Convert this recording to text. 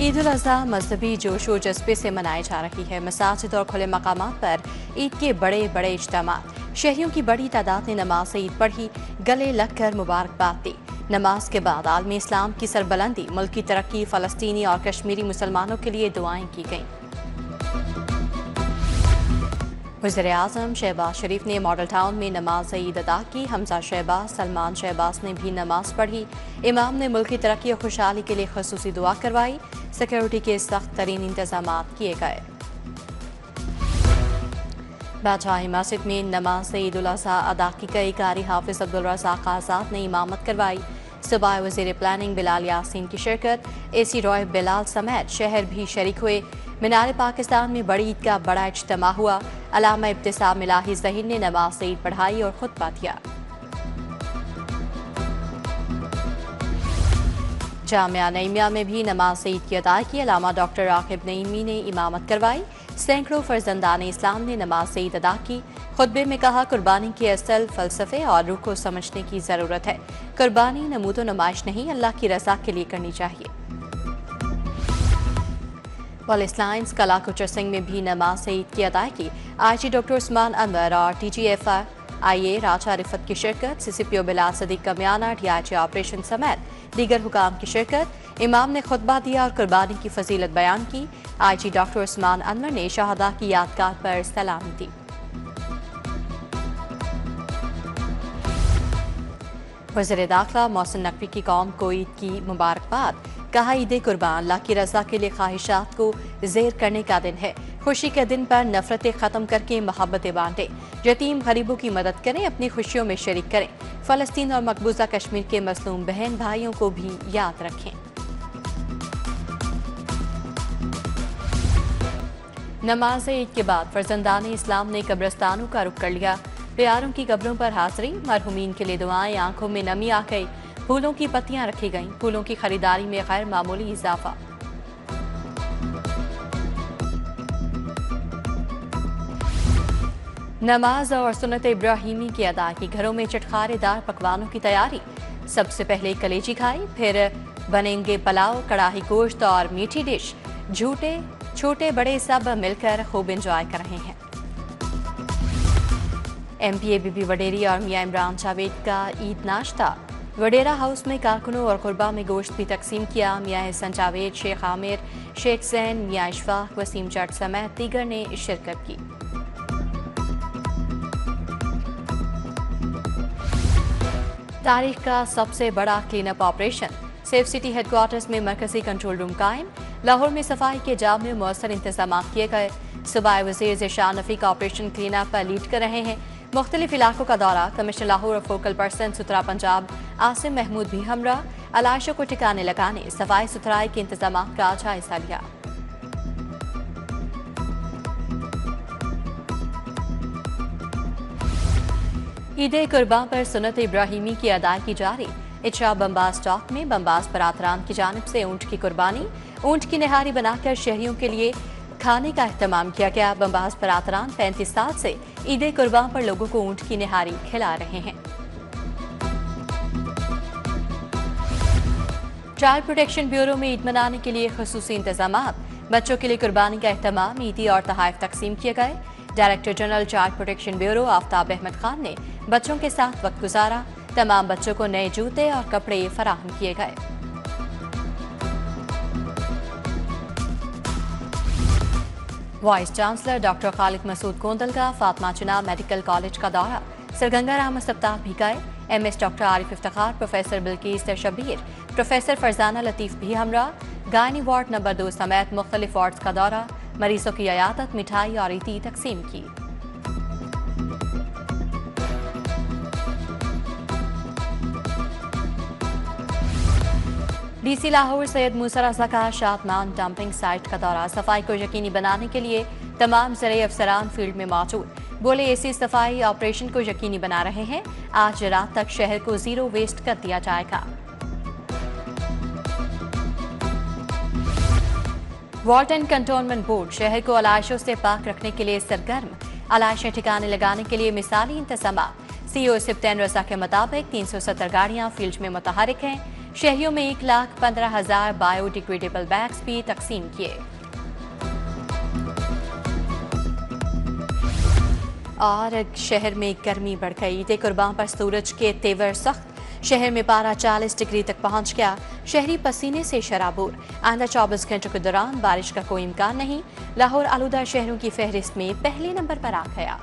ईद उल अज़हा मजहबी जोश व जज्बे से मनाई जा रही है। मसाजिद और खुले मकामात पर ईद के बड़े बड़े इज्तिमात। शहरियों की बड़ी तादाद ने नमाज ईद पढ़ी, गले लगकर मुबारकबाद दी। नमाज के बाद आलमी इस्लाम की सरबलंदी, मुल्क की तरक्की, फ़लस्तीनी और कश्मीरी मुसलमानों के लिए दुआएं की गईं। वज़ीर-ए-आज़म शहबाज शरीफ ने मॉडल टाउन में नमाज ईद अदा की। हमजा शहबाज, सलमान शहबाज ने भी नमाज पढ़ी। इमाम ने मुल्क की तरक्की और खुशहाली के लिए खसूसी दुआ करवाई। सिक्योरिटी के सख्त तरीन इंतजाम किए गए। बादशाही मस्जिद में नमाज ईद उल अज़हा अदा की गई। कारी हाफिज अब्दुल रज़ाक आज़ाद ने इमामत करवाई। सूबाई वज़ीर प्लानिंग बिलाल यासीन की शिरकत, एसी रॉय बिलाल समेत शहर भी शरीक हुए। मीनार पाकिस्तान में बड़ी ईद का बड़ा इज्तिमा हुआ। अल्लामा इब्तिसाम इलाही ज़हीर ने नमाज ईद पढ़ाई और खुतबा दिया। जामिया नईमिया में भी नमाज ईद की अदायगी। अल्लामा डॉक्टर राग़िब नईमी ने इमामत करवाई। सैकड़ों फर्जंदान इस्लाम ने नमाज ईद अदा की। खुतबे में कहा, कुर्बानी के असल फलसफे और रूह को समझने की ज़रूरत है। कुर्बानी नमूदो नुमाइश नहीं, अल्लाह की रज़ा के लिए करनी चाहिए। पुलिस लाइन्स कला कुचर सिंह में भी नमाज ईद की अदायगी। IG डॉक्टर उस्मान अनवर और TGFIA राजा रिफत की शिरकत। CCPO Bilal Sadiq Kamiana, DIG operation समेत दीगर हुकाम की शिरकत। इमाम ने खुतबा दिया और कुर्बानी की फजीलत बयान की। IG डॉक्टर उस्मान अनवर ने शहादा की यादगार पर सलामी दी। वज़ीर दाखिला मोहसिन नकवी की कौम को ईद की मुबारकबाद। कहा, ईद कुर्बान अल्लाह की रज़ा के लिए ख्वाहिशात को ज़ेर करने का दिन है। खुशी के दिन पर नफरतें ख़त्म करके मोहब्बतें बांटें। यतीम गरीबों की मदद करें, अपनी खुशियों में शरीक करें। फ़लस्तीन और मकबूजा कश्मीर के मज़लूम बहन भाइयों को भी याद रखें। नमाज ईद के बाद फर्जंदान इस्लाम ने कब्रिस्तानों का रुख कर लिया। प्यारों की कब्रों पर हाज़री, मरहुमीन के लिए दुआएं। आंखों में नमी आ गई। फूलों की पत्तियां रखी गईं। फूलों की खरीदारी में गैर मामूली इजाफा। नमाज और सुन्नत इब्राहिमी की अदायगी। घरों में चटखारेदार पकवानों की तैयारी। सबसे पहले कलेजी खाई, फिर बनेंगे पुलाव, कड़ाही गोश्त और मीठी डिश। झूठे छोटे बड़े सब मिलकर खूब एंजॉय कर रहे हैं। MPA बीबी वडेरी और मियां इमरान जावेद का ईद नाश्ता। वडेरा हाउस में कारकुनों और कुर्बा में गोश्त भी तकसीम किया। मियां हसन जावेद, शेख आमिर, शेख जैन, मियां इशफाक, वसीम जट समेत दीगर ने शिरकत की। तारीख का सबसे बड़ा clean up operation. Safe city headquarters में मरकजी कंट्रोल रूम कायम। लाहौर में सफाई के जाम में मौसर इंतजाम किए गए। सूबाई वज़ीर ज़ेशान नफ़ी ऑपरेशन क्लीन अप पर लीड कर रहे हैं। मुख्तलिफ इलाकों का दौरा। कमिश्नर लाहौर और फोकल पर्सन सुथरा पंजाब आसिम महमूद भी हमरा। अलाशों को ठिकाने लगाने, सफाई सुथराई के इंतजाम का जायजा लिया। ईद कुर्बान पर सुन्नत इब्राहिमी की अदायगी जारी। इचरा बम्बास चौक में बम्बास बरातरान की जानिब से ऊंट की कुर्बानी, ऊंट की निहारी बनाकर शहरियों के लिए खाने का अहतमाम किया गया। बम्बास बरातरान 35 साल से ईद कुर्बान पर लोगों को ऊंट की निहारी खिला रहे हैं। चाइल्ड प्रोटेक्शन ब्यूरो में ईद मनाने के लिए खसूसी इंतजाम। बच्चों के लिए कुर्बानी का अहतमाम, ईदी और तोहफे तकसीम किए गए। Director general child protection bureau Aftab Ahmad Khan ने बच्चों के साथ वक्त गुजारा। तमाम बच्चों को नए जूते और कपड़े फराहम किए गए। Vice chancellor doctor Khalid Masood Gondal का फातिमा जिन्ना मेडिकल कॉलेज का दौरा। सरगंगा राम अस्पताल भी गए। MS doctor Arif Iftikhar, professor Bilquis Shabbir, professor Farzana Latif भी हमरा। गायनी वार्ड नंबर 2 समेत मुख्तलिफ वार्ड्स का दौरा। मरीजों की अयादत, मिठाई और ईदी तकसीम की। DC लाहौर सैयद मूसा रज़ा का शादमान डंपिंग साइट का दौरा। सफाई को यकीनी बनाने के लिए तमाम ज़राई अफसरान फील्ड में मौजूद। बोले, ऐसी सफाई ऑपरेशन को यकीनी बना रहे हैं। आज रात तक शहर को जीरो वेस्ट कर दिया जाएगा। वार्ड एंड कंटोनमेंट बोर्ड शहर को अलाइशों से पाक रखने के लिए सरगर्म। अलाइशें ठिकाने लगाने के लिए मिसाली इंतजाम। CEO सिप्तैन रज़ा के मुताबिक 370 गाड़ियां फील्ड में मुतहरिक हैं। शहरियों में 1,15,000 बायोडिग्रेडेबल बैग्स भी तकसीम किए। और शहर में गर्मी बढ़ गई। ईद कुर्बान पर सूरज के तेवर सख्त। शहर में पारा 40 डिग्री तक पहुंच गया। शहरी पसीने से शराबोर। आइंदा 24 घंटों के दौरान बारिश का कोई इम्कान नहीं। लाहौर आलूदा शहरों की फहरिस्त में पहले नंबर पर आ गया।